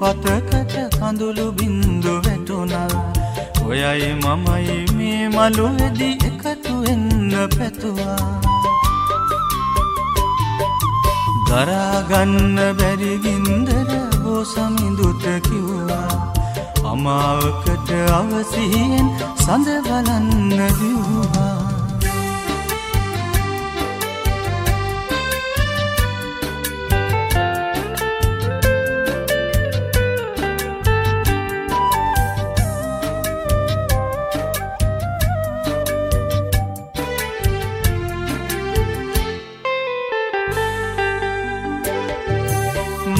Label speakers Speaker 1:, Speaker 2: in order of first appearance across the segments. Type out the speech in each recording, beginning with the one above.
Speaker 1: පතකට කඳුළු බින්දු වැටුණා. ඔයයි මමයි මේ මළුවේදී එකතු වෙන්න පැතුවා. දරා ගන්න බැරි ගින්දර බෝසමිඳුට කිව්වා. අමාවකට අවසියෙන් සඳ බලන්න දිව්වා.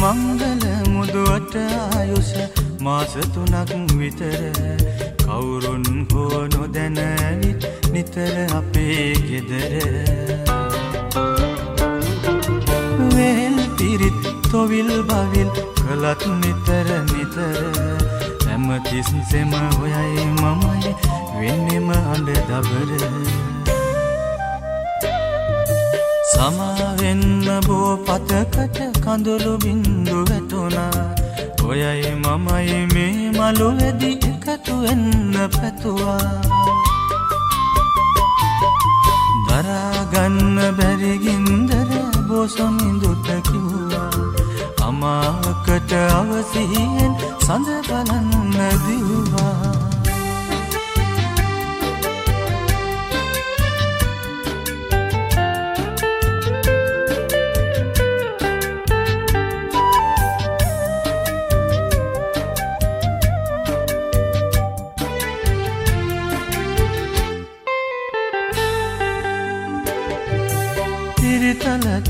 Speaker 1: මංගල මුදුවට ආයුෂ මාස 3ක් විතර කවුරුන් හෝ නොදැන නිතර අපේ ගෙදර වෙල් පිරිත් තොවිල් බවිල් කළත් නිතර හැමතිස්සෙම ඔයයි මමයි වෙන්නෙම අඬ දබර. සමාවෙන්න බෝ පතකට කඳුළු බින්දු වැටුණා. ඔයයි මමයි මේ මළුවේදී එකතු වෙන්න පැතුවා. දරා ගන්න බැරි ගින්දර බෝසමිඳුට කිව්වා. අමාවකට අවසියෙන් සඳ බලන්න දිව්වා.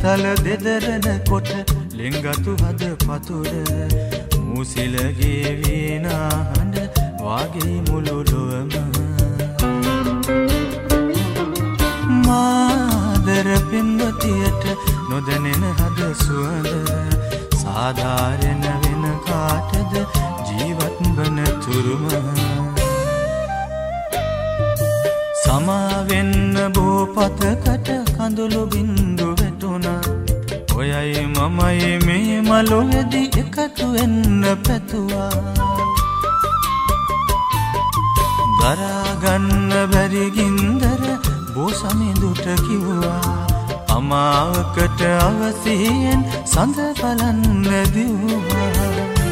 Speaker 1: තල දෙදරන කොට ලෙංගතු හද පතුර මූසිලගේ වීණා හඬ වාගේ මුළු ලොවම මාදර පින්වතියට නොදැනෙන හද සුවඳ සාධාරණ වෙන කාටද ජීවත් වන තුරුම සමාවෙන්න බෝ පතකට කඳුළු බින්දු වැටුණා. ඔයයි මමයි මේ මළුවේදී එකතු වෙන්න පැතුවා. දරා ගන්න බැරි ගින්දර බෝසමිඳුට කිව්වා. අමාවකට අවසියෙන් සඳ බලන්න දිව්වා.